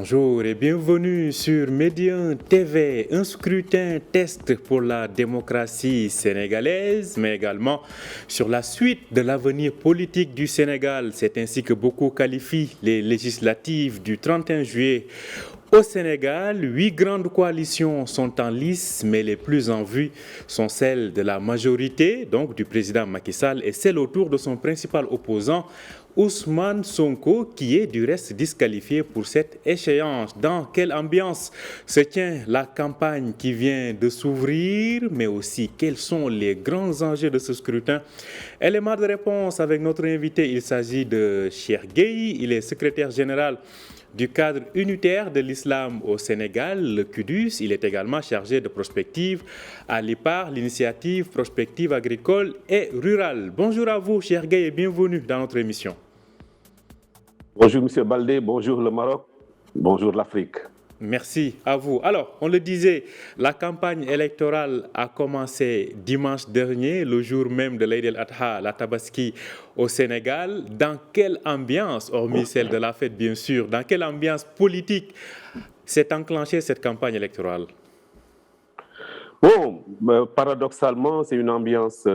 Bonjour et bienvenue sur Médian TV, un scrutin test pour la démocratie sénégalaise, mais également sur la suite de l'avenir politique du Sénégal. C'est ainsi que beaucoup qualifient les législatives du 31 juillet. Au Sénégal, 8 grandes coalitions sont en lice, mais les plus en vue sont celles de la majorité, donc du président Macky Sall, et celles autour de son principal opposant, Ousmane Sonko, qui est du reste disqualifié pour cette échéance. Dans quelle ambiance se tient la campagne qui vient de s'ouvrir, mais aussi quels sont les grands enjeux de ce scrutin? Élément de réponse avec notre invité, il s'agit de Cheikh Gueye, il est secrétaire général du cadre unitaire de l'islam au Sénégal, le CUDUS. Il est également chargé de prospective à l'IPAR, l'initiative prospective agricole et rurale. Bonjour à vous, Cheikh Gueye, et bienvenue dans notre émission. Bonjour M. Baldé, bonjour le Maroc, bonjour l'Afrique. Merci à vous. Alors, on le disait, la campagne électorale a commencé dimanche dernier, le jour même de l'Aïd el-Adha, la Tabaski au Sénégal. Dans quelle ambiance, hormis celle de la fête bien sûr, dans quelle ambiance politique s'est enclenchée cette campagne électorale? Bon, paradoxalement, c'est une ambiance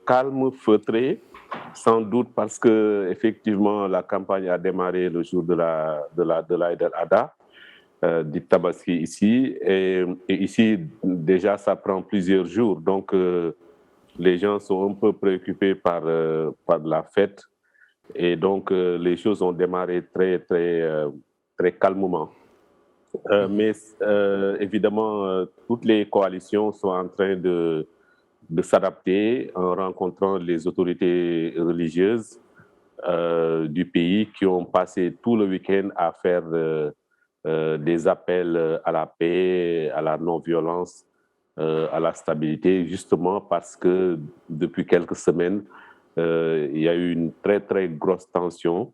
calme, feutrée, sans doute parce que effectivement la campagne a démarré le jour de l'Aïd el-Adha. Du Tabaski ici. Et ici, déjà, ça prend plusieurs jours. Donc, les gens sont un peu préoccupés par la fête. Et donc, les choses ont démarré très calmement. Mais évidemment, toutes les coalitions sont en train de s'adapter en rencontrant les autorités religieuses du pays qui ont passé tout le week-end à faire des appels à la paix, à la non-violence, à la stabilité, justement parce que depuis quelques semaines, il y a eu une très grosse tension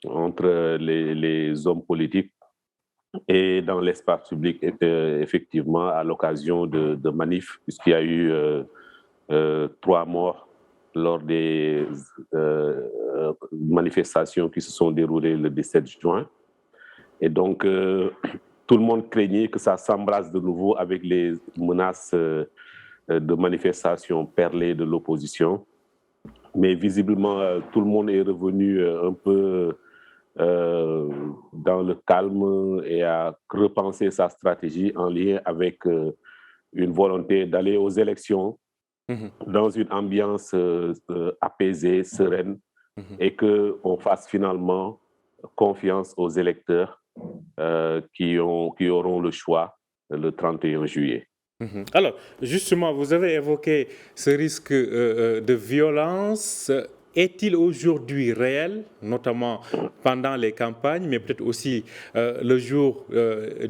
entre les hommes politiques et dans l'espace public, effectivement, à l'occasion de manifs, puisqu'il y a eu 3 morts lors des manifestations qui se sont déroulées le 17 juin. Et donc, tout le monde craignait que ça s'embrasse de nouveau avec les menaces de manifestations perlées de l'opposition. Mais visiblement, tout le monde est revenu un peu dans le calme et a repensé sa stratégie en lien avec une volonté d'aller aux élections dans une ambiance apaisée, sereine, et qu'on fasse finalement confiance aux électeurs qui auront le choix le 31 juillet. Alors, justement, vous avez évoqué ce risque de violence. Est-il aujourd'hui réel, notamment pendant les campagnes, mais peut-être aussi le jour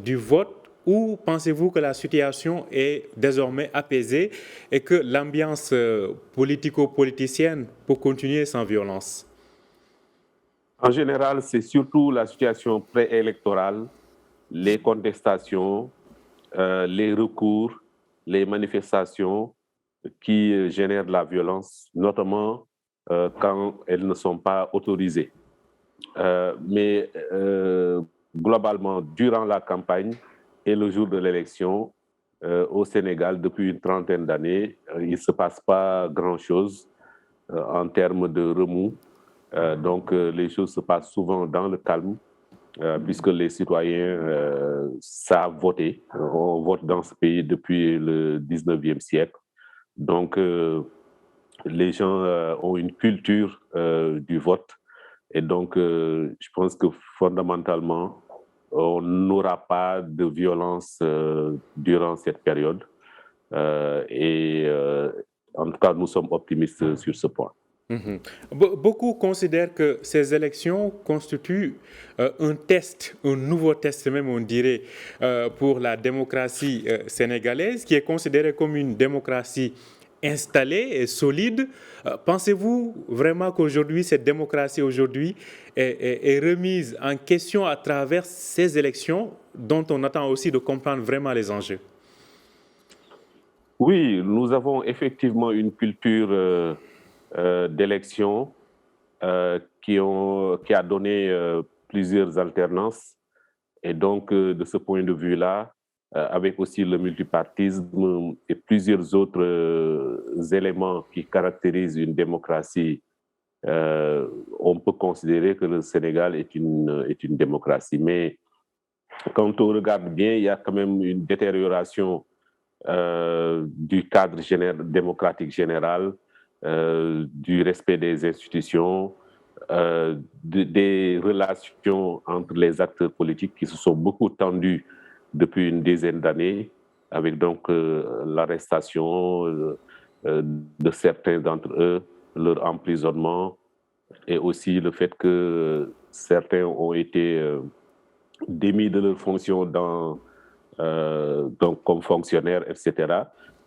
du vote, ou pensez-vous que la situation est désormais apaisée et que l'ambiance politico-politicienne peut continuer sans violence? En général, c'est surtout la situation préélectorale, les contestations, les recours, les manifestations qui génèrent de la violence, notamment quand elles ne sont pas autorisées. Mais globalement, durant la campagne et le jour de l'élection, au Sénégal, depuis une trentaine d'années, il ne se passe pas grand-chose en termes de remous. Donc, les choses se passent souvent dans le calme, puisque les citoyens savent voter. On vote dans ce pays depuis le 19e siècle. Donc, les gens ont une culture du vote. Et donc, je pense que fondamentalement, on n'aura pas de violence durant cette période. En tout cas, nous sommes optimistes sur ce point. Beaucoup considèrent que ces élections constituent un test, un nouveau test même on dirait, pour la démocratie sénégalaise, qui est considérée comme une démocratie installée et solide. Pensez-vous vraiment qu'aujourd'hui, cette démocratie aujourd'hui est remise en question à travers ces élections dont on attend aussi de comprendre vraiment les enjeux? Oui, nous avons effectivement une culture d'élections qui a donné plusieurs alternances Et donc, de ce point de vue-là, avec aussi le multipartisme et plusieurs autres éléments qui caractérisent une démocratie, on peut considérer que le Sénégal est une démocratie. Mais quand on regarde bien, il y a quand même une détérioration du cadre démocratique général, du respect des institutions, des relations entre les acteurs politiques qui se sont beaucoup tendues depuis une dizaine d'années, avec donc l'arrestation de certains d'entre eux, leur emprisonnement, et aussi le fait que certains ont été démis de leurs fonctions donc comme fonctionnaires, etc.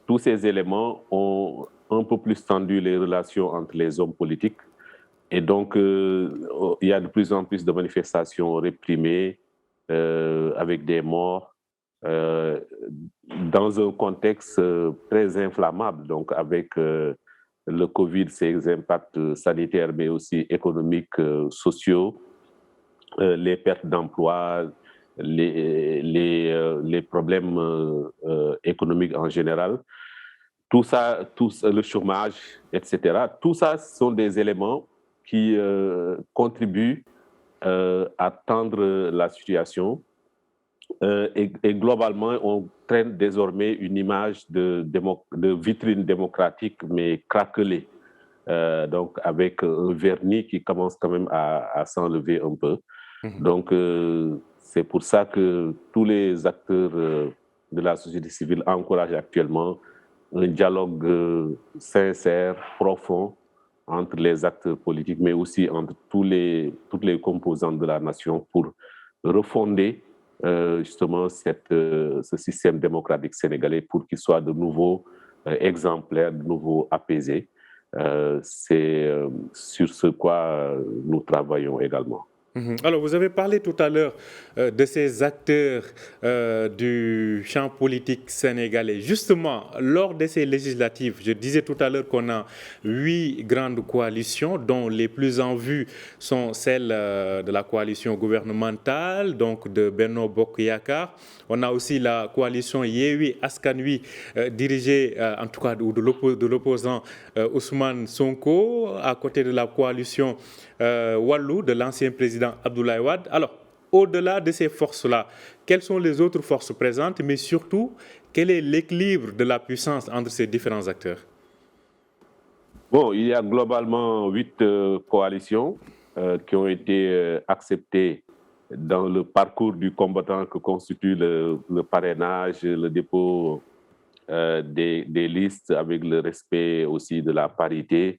Tous ces éléments ont un peu plus tendu les relations entre les hommes politiques. Et donc, il y a de plus en plus de manifestations réprimées avec des morts dans un contexte très inflammable, donc avec le Covid, ses impacts sanitaires, mais aussi économiques, sociaux, les pertes d'emplois, les problèmes économiques en général. Tout ça, le chômage, etc. Tout ça sont des éléments qui contribuent à tendre la situation. Et globalement, on traîne désormais une image de vitrine démocratique, mais craquelée. Donc, avec un vernis qui commence quand même à s'enlever un peu. Donc, c'est pour ça que tous les acteurs de la société civile encouragent actuellement un dialogue sincère, profond entre les acteurs politiques, mais aussi entre toutes les composantes de la nation pour refonder justement ce système démocratique sénégalais pour qu'il soit de nouveau exemplaire, de nouveau apaisé. C'est sur ce quoi nous travaillons également. Alors, vous avez parlé tout à l'heure de ces acteurs du champ politique sénégalais. Justement, lors de ces législatives, je disais tout à l'heure qu'on a 8 grandes coalitions, dont les plus en vue sont celles de la coalition gouvernementale, donc de Benno Bokk Yakaar. On a aussi la coalition Yewwi Askan Wi, dirigée en tout cas de l'opposant Ousmane Sonko, à côté de la coalition Wallu de l'ancien président Abdoulaye Wade. Alors, au-delà de ces forces-là, quelles sont les autres forces présentes, mais surtout, quel est l'équilibre de la puissance entre ces différents acteurs? Bon, il y a globalement 8 coalitions qui ont été acceptées dans le parcours du combattant que constitue le parrainage, le dépôt des listes avec le respect aussi de la parité.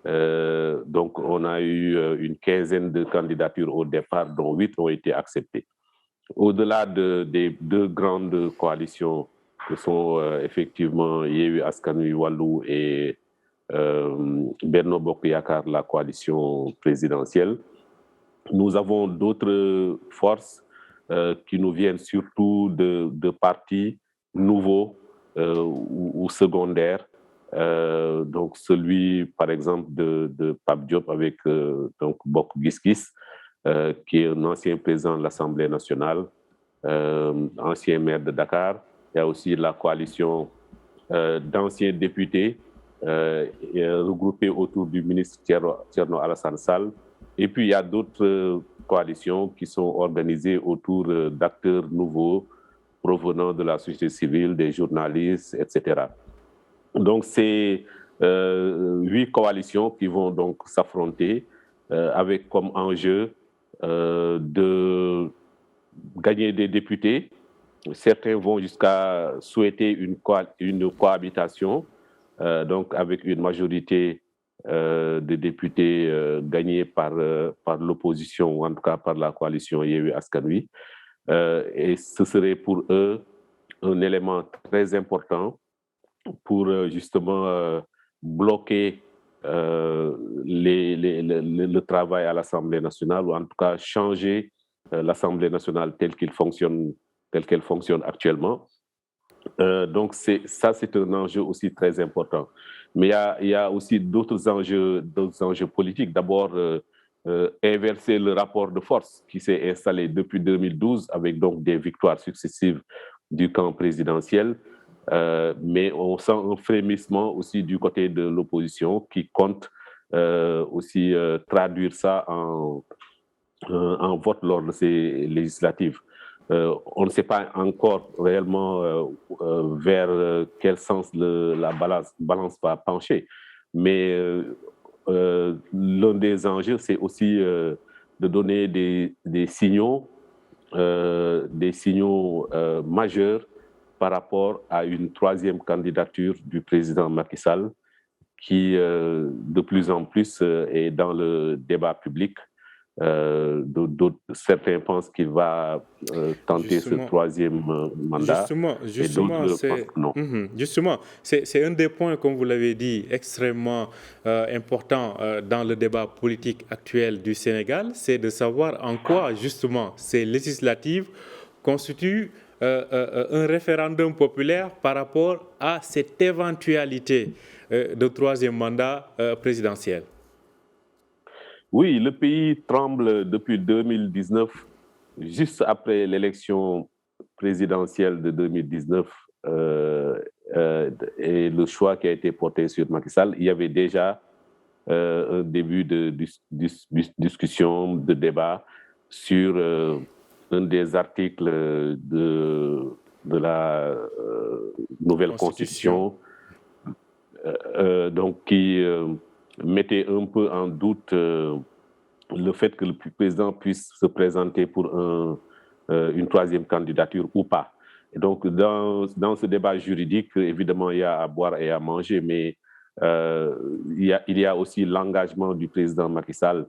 Donc, on a eu une quinzaine de candidatures au départ, dont 8 ont été acceptées. Au-delà des 2 grandes coalitions que sont effectivement Yewwi Askan Wi Wallu et Benno Bokk Yakaar, la coalition présidentielle, nous avons d'autres forces qui nous viennent surtout de partis nouveaux ou secondaires. Donc celui, par exemple, de Pape Diop avec donc Bokk Gis Gis, qui est un ancien président de l'Assemblée nationale, ancien maire de Dakar. Il y a aussi la coalition d'anciens députés regroupés autour du ministre Thierno Alassane Sall. Et puis, il y a d'autres coalitions qui sont organisées autour d'acteurs nouveaux provenant de la société civile, des journalistes, etc. Donc, c'est 8 coalitions qui vont donc s'affronter avec comme enjeu de gagner des députés. Certains vont jusqu'à souhaiter une cohabitation, donc avec une majorité de députés gagnés par l'opposition, ou en tout cas par la coalition Yewwi Askan Wi. Et ce serait pour eux un élément très important pour justement bloquer le travail à l'Assemblée nationale, ou en tout cas changer l'Assemblée nationale telle qu'elle fonctionne actuellement. Donc ça, c'est un enjeu aussi très important. Mais il y a aussi d'autres enjeux politiques. D'abord, inverser le rapport de force qui s'est installé depuis 2012 avec donc des victoires successives du camp présidentiel. Mais on sent un frémissement aussi du côté de l'opposition qui compte aussi traduire ça en vote lors de ces législatives. On ne sait pas encore réellement vers quel sens la balance va pencher, mais l'un des enjeux, c'est aussi de donner des signaux majeurs par rapport à une troisième candidature du président Macky Sall qui, de plus en plus, est dans le débat public. Certains pensent qu'il va tenter ce troisième mandat. Justement, c'est un des points, comme vous l'avez dit, extrêmement important dans le débat politique actuel du Sénégal, c'est de savoir en quoi, justement, ces législatives constituent un référendum populaire par rapport à cette éventualité de troisième mandat présidentiel. Oui, le pays tremble depuis 2019, juste après l'élection présidentielle de 2019 et le choix qui a été porté sur Macky Sall. Il y avait déjà un début de discussion, de débat sur un des articles de la nouvelle Constitution donc qui mettait un peu en doute le fait que le président puisse se présenter pour une troisième candidature ou pas. Et donc, dans ce débat juridique, évidemment, il y a à boire et à manger, mais il y a aussi l'engagement du président Macky Sall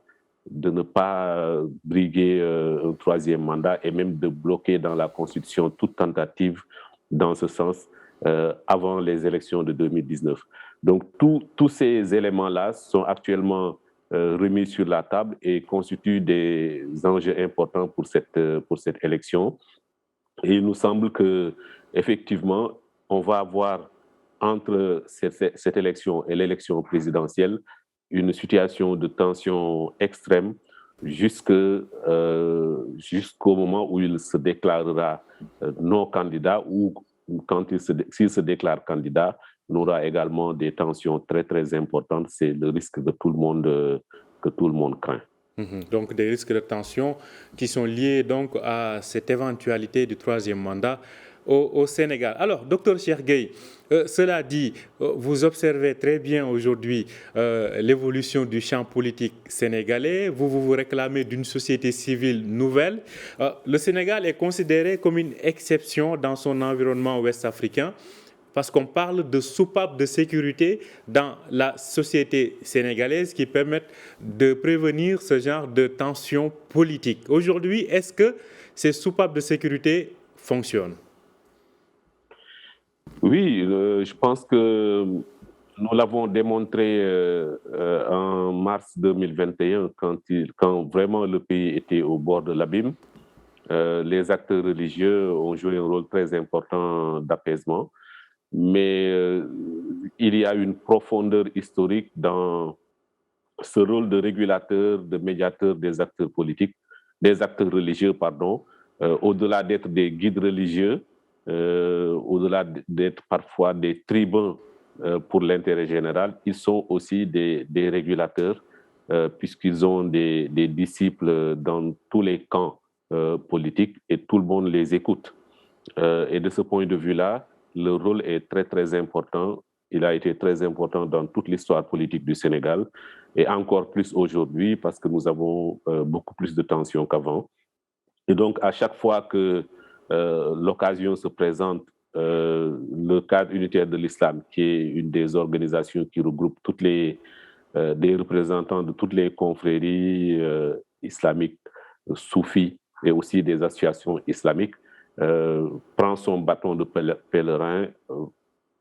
de ne pas briguer un troisième mandat et même de bloquer dans la Constitution toute tentative dans ce sens avant les élections de 2019. Donc, tous ces éléments-là sont actuellement remis sur la table et constituent des enjeux importants pour cette élection. Et il nous semble qu'effectivement, on va avoir entre cette élection et l'élection présidentielle une situation de tension extrême jusqu'au moment où il se déclarera non candidat ou s'il se déclare candidat, on aura également des tensions très, très importantes. C'est le risque que tout le monde craint. Donc des risques de tension qui sont liés donc à cette éventualité du troisième mandat au Sénégal. Alors, docteur Cheikh Gueye, cela dit, vous observez très bien aujourd'hui l'évolution du champ politique sénégalais. Vous réclamez d'une société civile nouvelle. Le Sénégal est considéré comme une exception dans son environnement ouest-africain, parce qu'on parle de soupapes de sécurité dans la société sénégalaise qui permettent de prévenir ce genre de tensions politiques. Aujourd'hui, est-ce que ces soupapes de sécurité fonctionnent? Oui, je pense que nous l'avons démontré en mars 2021, quand vraiment le pays était au bord de l'abîme. Les acteurs religieux ont joué un rôle très important d'apaisement. Mais il y a une profondeur historique dans ce rôle de régulateur, de médiateur des acteurs politiques, des acteurs religieux, pardon, au-delà d'être des guides religieux, au-delà d'être parfois des tribuns pour l'intérêt général, ils sont aussi des régulateurs, puisqu'ils ont des disciples dans tous les camps politiques et tout le monde les écoute. Et de ce point de vue-là, le rôle est très, très important. Il a été très important dans toute l'histoire politique du Sénégal et encore plus aujourd'hui parce que nous avons beaucoup plus de tensions qu'avant. Et donc, à chaque fois que l'occasion se présente, le cadre unitaire de l'islam, qui est une des organisations qui regroupe des représentants de toutes les confréries islamiques, soufis et aussi des associations islamiques, prend son bâton de pèlerin,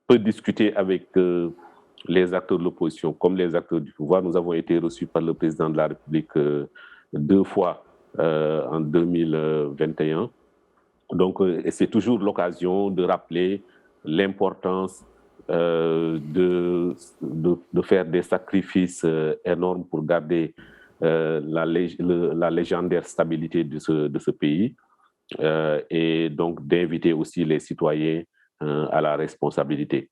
peut discuter avec les acteurs de l'opposition comme les acteurs du pouvoir. Nous avons été reçus par le président de la République 2 fois en 2021. Donc, c'est toujours l'occasion de rappeler l'importance de faire des sacrifices énormes pour garder la légendaire stabilité de ce pays et donc d'inviter aussi les citoyens à la responsabilité.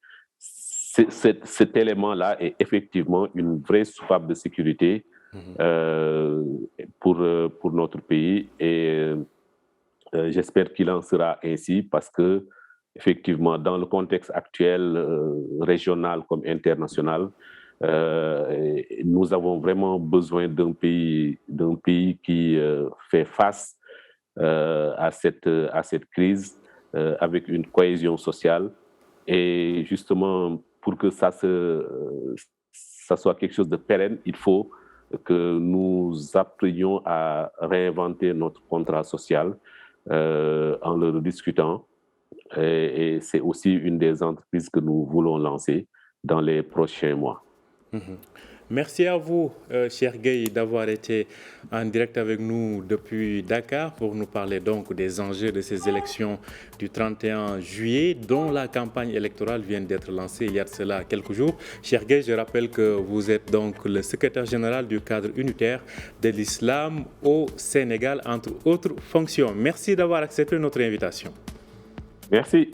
Cet élément-là est effectivement une vraie soupape de sécurité pour notre pays et j'espère qu'il en sera ainsi parce que effectivement, dans le contexte actuel, régional comme international, nous avons vraiment besoin d'un pays qui fait face à cette crise avec une cohésion sociale. Et justement, pour que ça soit quelque chose de pérenne, il faut que nous apprenions à réinventer notre contrat social en le rediscutant. Et c'est aussi une des entreprises que nous voulons lancer dans les prochains mois. Merci à vous, cher Gueye, d'avoir été en direct avec nous depuis Dakar pour nous parler donc des enjeux de ces élections du 31 juillet, dont la campagne électorale vient d'être lancée il y a de cela quelques jours. Cher Gueye, je rappelle que vous êtes donc le secrétaire général du cadre unitaire de l'islam au Sénégal, entre autres fonctions. Merci d'avoir accepté notre invitation. Merci.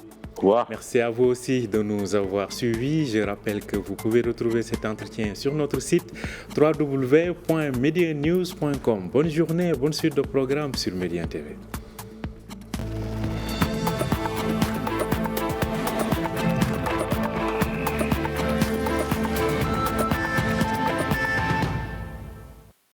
Merci à vous aussi de nous avoir suivis. Je rappelle que vous pouvez retrouver cet entretien sur notre site www.medianews.com. Bonne journée, bonne suite de programme sur Médien TV.